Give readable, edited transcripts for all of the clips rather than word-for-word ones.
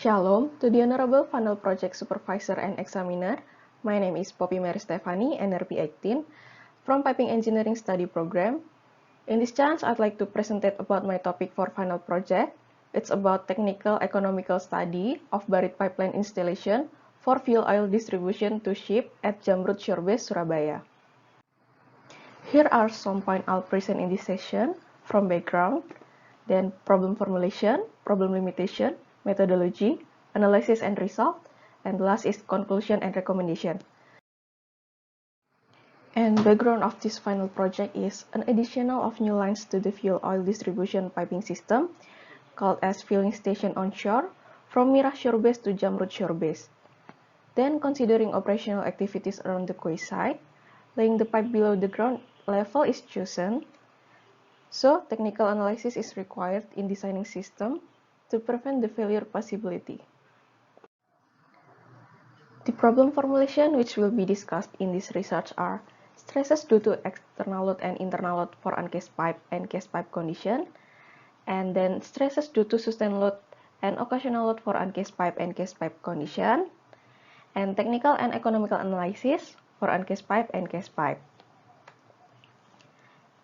Shalom to the Honorable Funnel Project Supervisor and Examiner. My name is Poppy Mary Stefani, NRP 18, from Piping Engineering Study Program. In this chance, I'd like to present about my topic for final project. It's about technical economical study of buried pipeline installation for fuel oil distribution to ship at Jamrud Shore Base, Surabaya. Here are some points I'll present in this session from background, then problem formulation, problem limitation, methodology, analysis and result, and last is conclusion and recommendation. And background of this final project is an additional of new lines to the fuel oil distribution piping system called as filling station onshore from Mirah Shore Base to Jamrud Shore Base. Then considering operational activities around the quayside, laying the pipe below the ground level is chosen. So technical analysis is required in designing system to prevent the failure possibility. The problem formulation which will be discussed in this research are stresses due to external load and internal load for uncased pipe and cased pipe condition, and then stresses due to sustained load and occasional load for uncased pipe and cased pipe condition, and technical and economical analysis for uncased pipe and cased pipe.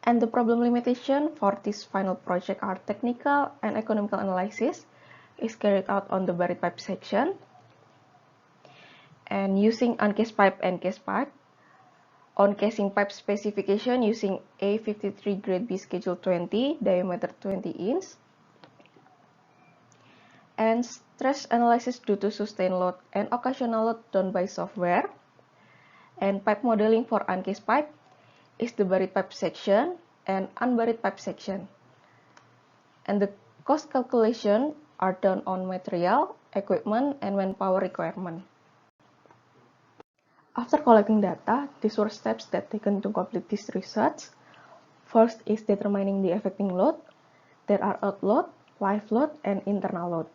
And the problem limitation for this final project are technical and economical analysis is carried out on the buried pipe section, and using uncased pipe and cased pipe. On casing pipe specification using A53 grade B schedule 20, diameter 20 inch. And stress analysis due to sustained load and occasional load done by software. And pipe modeling for uncased pipe is the buried pipe section and unburied pipe section. And the cost calculation are done on material, equipment, and manpower requirement. After collecting data, these were steps that taken to complete this research. First is determining the affecting load. There are out load, live load, and internal load.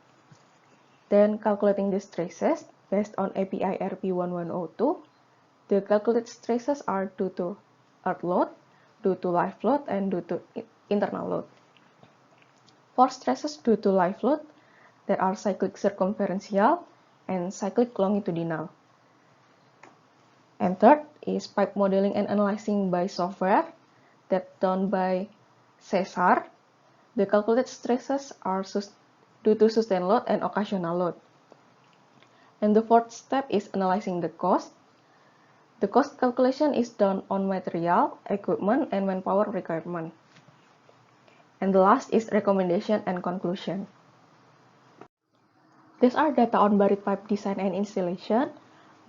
Then calculating the stresses based on API RP1102. The calculated stresses are due to earth load, due to live load, and due to internal load. For stresses due to live load, there are cyclic circumferential and cyclic longitudinal. And third is pipe modeling and analyzing by software that done by CESAR. The calculated stresses are due to sustained load and occasional load. And the fourth step is analyzing the cost. The cost calculation is done on material, equipment, and manpower requirement. And the last is recommendation and conclusion. These are data on buried pipe design and installation.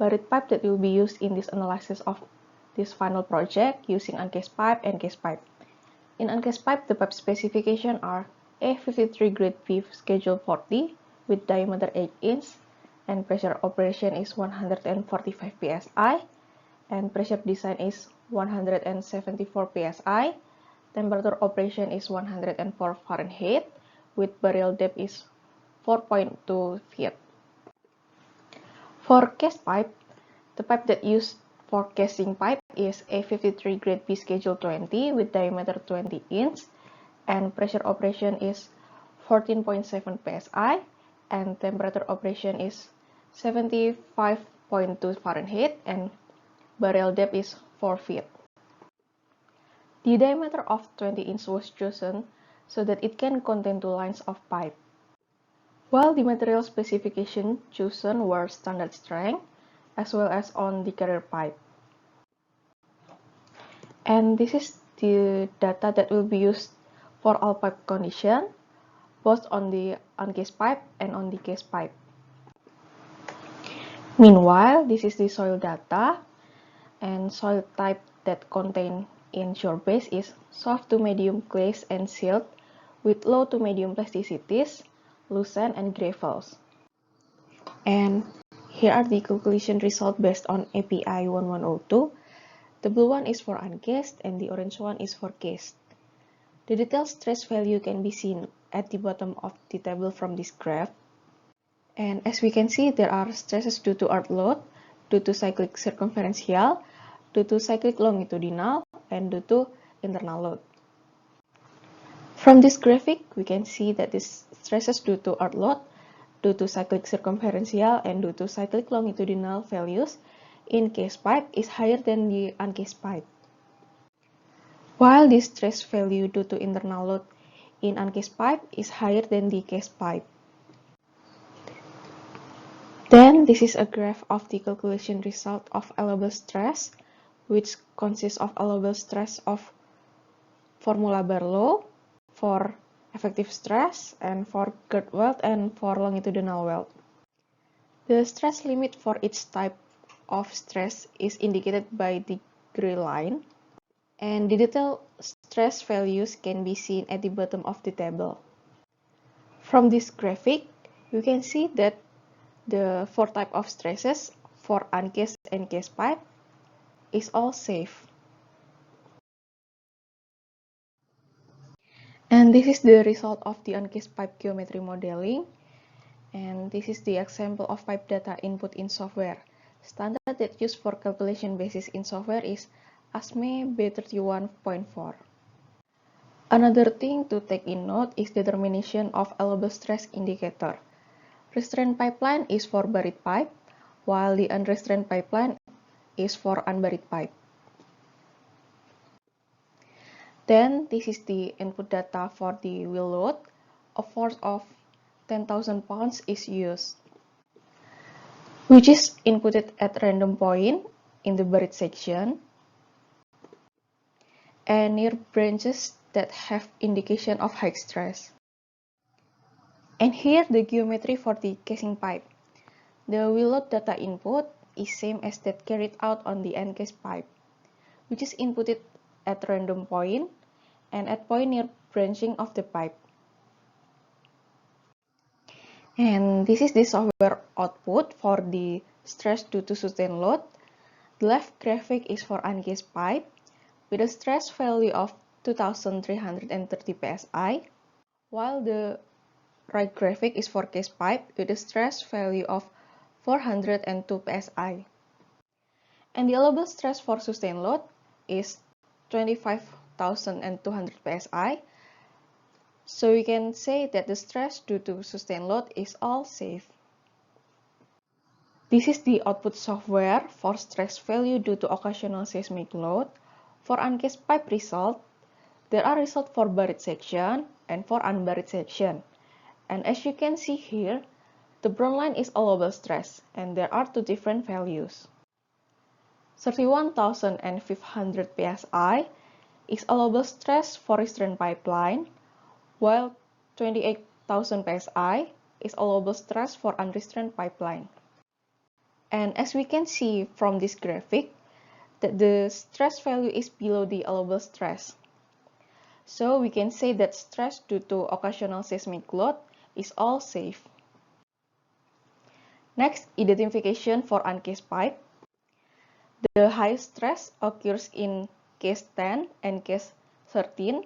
Buried pipe that will be used in this analysis of this final project using uncased pipe and cased pipe. In uncased pipe, the pipe specification are A53 grade B schedule 40 with diameter 8 inch and pressure operation is 145 psi and pressure design is 174 psi. Temperature operation is 104 Fahrenheit with burial depth is 4.2 feet. For cased pipe, the pipe that used for casing pipe is A53 grade B schedule 20 with diameter 20 inch and pressure operation is 14.7 psi and temperature operation is 75.2 Fahrenheit and burial depth is 4 feet. The diameter of 20 inch was chosen so that it can contain 2 lines of pipe. While the material specification chosen were standard strength as well as on the carrier pipe. And this is the data that will be used for all pipe condition, both on the uncased pipe and on the cased pipe. Meanwhile, this is the soil data, and soil type that contained in shore base is soft to medium clays and silt with low to medium plasticities, lucerne and gravels. And here are the calculation result based on API 1102. The blue one is for uncased and the orange one is for cased. The detailed stress value can be seen at the bottom of the table from this graph. And as we can see, there are stresses due to earth load, due to cyclic circumferential, due to cyclic longitudinal, and due to internal load. From this graphic, we can see that the stresses due to earth load due to cyclic circumferential and due to cyclic longitudinal values in case pipe is higher than the uncased pipe. While the stress value due to internal load in uncased pipe is higher than the cased pipe. Then this is a graph of the calculation result of allowable stress, which consists of allowable stress of formula Barlow for effective stress and for girth weld and for longitudinal weld. The stress limit for each type of stress is indicated by the gray line, and the detailed stress values can be seen at the bottom of the table. From this graphic, you can see that the four types of stresses for uncased and cased pipe is all safe. And this is the result of the uncased pipe geometry modeling. And this is the example of pipe data input in software. Standard that used for calculation basis in software is ASME B31.4. Another thing to take in note is determination of allowable stress indicator. Restrained pipeline is for buried pipe, while the unrestrained pipeline is for unburied pipe. Then this is the input data for the wheel load. A force of 10,000 pounds is used, which is inputted at random point in the buried section and near branches that have indication of high stress. And here the geometry for the casing pipe. The wheel load data input is same as that carried out on the encased pipe, which is inputted at random point and at point near branching of the pipe. And this is the software output for the stress due to sustained load. The left graphic is for uncased pipe with a stress value of 2330 psi, while the right graphic is for cased pipe with a stress value of 402 psi. And the allowable stress for sustained load is 25,200 psi. So we can say that the stress due to sustained load is all safe. This is the output software for stress value due to occasional seismic load. For uncased pipe result, there are results for buried section and for unburied section. And as you can see here, the brown line is allowable stress, and there are two different values. 31,500 psi is allowable stress for restrained pipeline, while 28,000 psi is allowable stress for unrestrained pipeline. And as we can see from this graphic, that the stress value is below the allowable stress. So we can say that stress due to occasional seismic load is all safe. Next, identification for uncased pipe. The highest stress occurs in case 10 and case 13.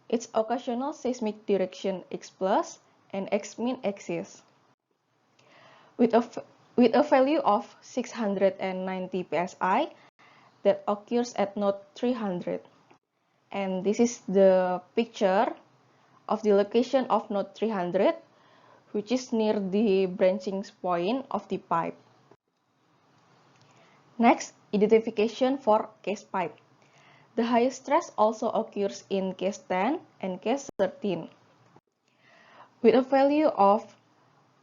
Its occasional seismic direction x plus and x min axis. With a value of 690 psi that occurs at node 300. And this is the picture of the location of node 300, which is near the branching point of the pipe. Next, identification for cased pipe. The highest stress also occurs in case 10 and case 13. With a value of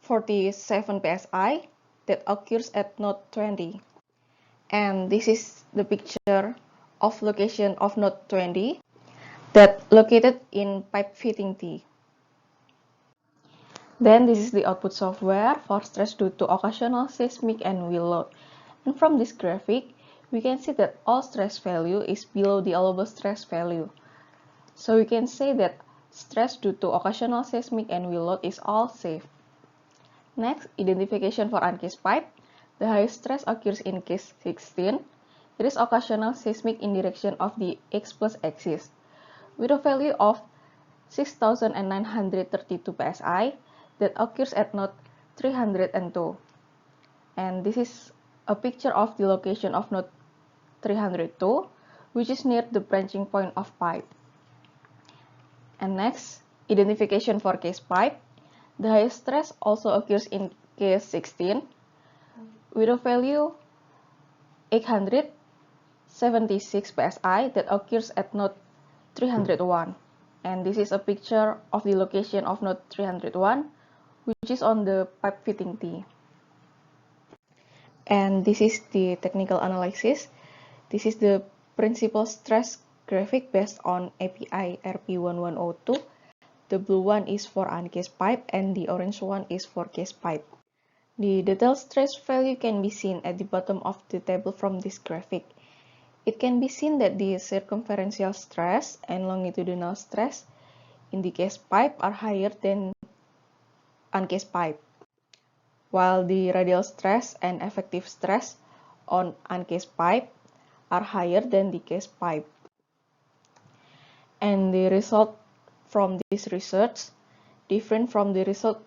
47 psi that occurs at node 20. And this is the picture of location of node 20 that located in pipe fitting T. Then this is the output software for stress due to occasional seismic and wheel load. And from this graphic, we can see that all stress value is below the allowable stress value. So we can say that stress due to occasional seismic and wheel load is all safe. Next, identification for uncased pipe. The highest stress occurs in case 16. It is occasional seismic in direction of the x plus axis, with a value of 6,932 psi that occurs at node 302. And this is a picture of the location of node 302, which is near the branching point of pipe. And next, identification for cased pipe. The highest stress also occurs in case 16 with a value 876 psi that occurs at node 301. And this is a picture of the location of node 301, which is on the pipe fitting T. And this is the technical analysis. This is the principal stress graphic based on API RP1102. The blue one is for uncased pipe and the orange one is for cased pipe. The detailed stress value can be seen at the bottom of the table from this graphic. It can be seen that the circumferential stress and longitudinal stress in the cased pipe are higher than uncased pipe, while the radial stress and effective stress on uncased pipe are higher than the cased pipe. And the result from this research different from the result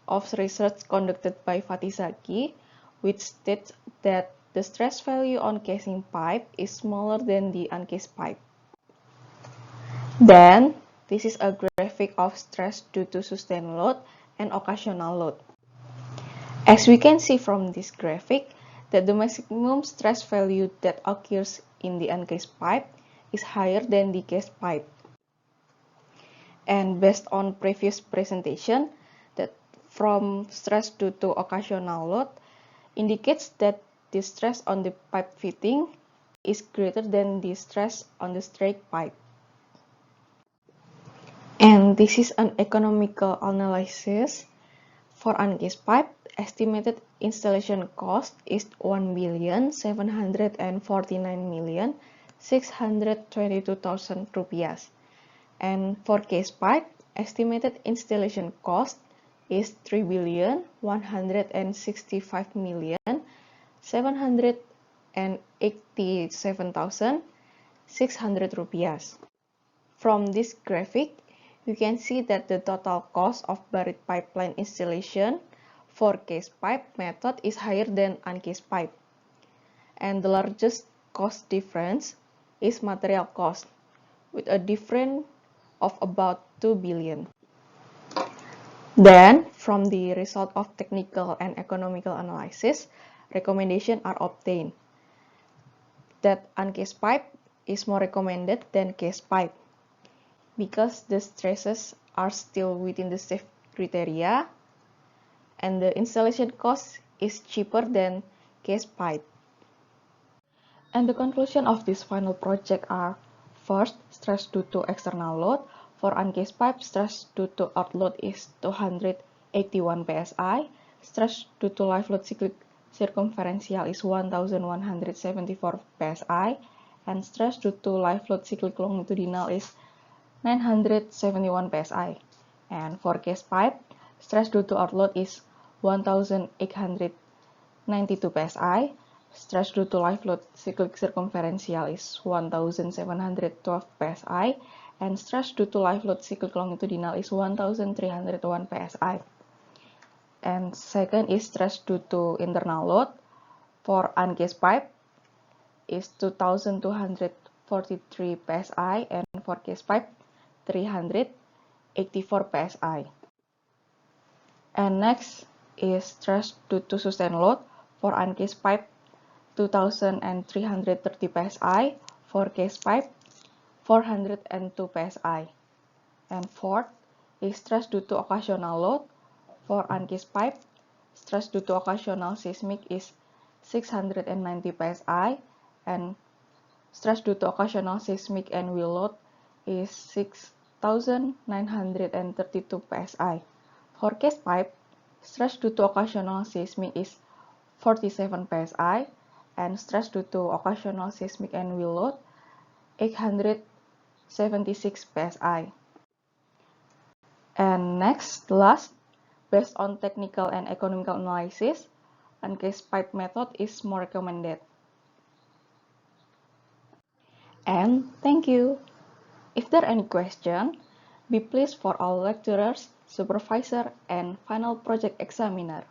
of research conducted by Fatih Zaki, which states that the stress value on casing pipe is smaller than the uncased pipe. Then, this is a graphic of stress due to sustained load and occasional load. As we can see from this graphic, that the maximum stress value that occurs in the uncased pipe is higher than the cased pipe. And based on previous presentation, that from stress due to occasional load indicates that the stress on the pipe fitting is greater than the stress on the straight pipe. And this is an economical analysis for uncased pipe. Estimated installation cost is 1,749,622,000 rupiah. And for cased pipe, estimated installation cost is 3,165,787,600 rupiah. From this graphic, you can see that the total cost of buried pipeline installation for cased pipe method is higher than uncased pipe. And the largest cost difference is material cost, with a difference of about 2 billion. Then, from the result of technical and economical analysis, recommendations are obtained that uncased pipe is more recommended than cased pipe because the stresses are still within the safe criteria and the installation cost is cheaper than cased pipe. And the conclusion of this final project are: first, stress due to external load. For uncased pipe, stress due to earth load is 281 psi. Stress due to live load cyclic circumferential is 1174 psi. And stress due to live load cyclic longitudinal is 971 psi. And for cased pipe, stress due to earth load is 1892 psi. Stress due to live load cyclic circumferential is 1712 psi. And stress due to live load cyclic longitudinal is 1301 psi. And second is stress due to internal load. For uncased pipe is 2243 psi and for cased pipe 384 psi. And next is stress due to sustained load. For uncased pipe 2330 psi, for cased pipe 402 psi. And fourth is stress due to occasional load. For uncased pipe, stress due to occasional seismic is 690 psi, and stress due to occasional seismic and wheel load is 6932 psi. For cased pipe, stress due to occasional seismic is 47 psi, and stress due to occasional seismic and wheel load 876 psi. And next, last, based on technical and economical analysis, uncased pipe method is more recommended. And thank you. If there are any question, be pleased for all lecturers, supervisor, and final project examiner.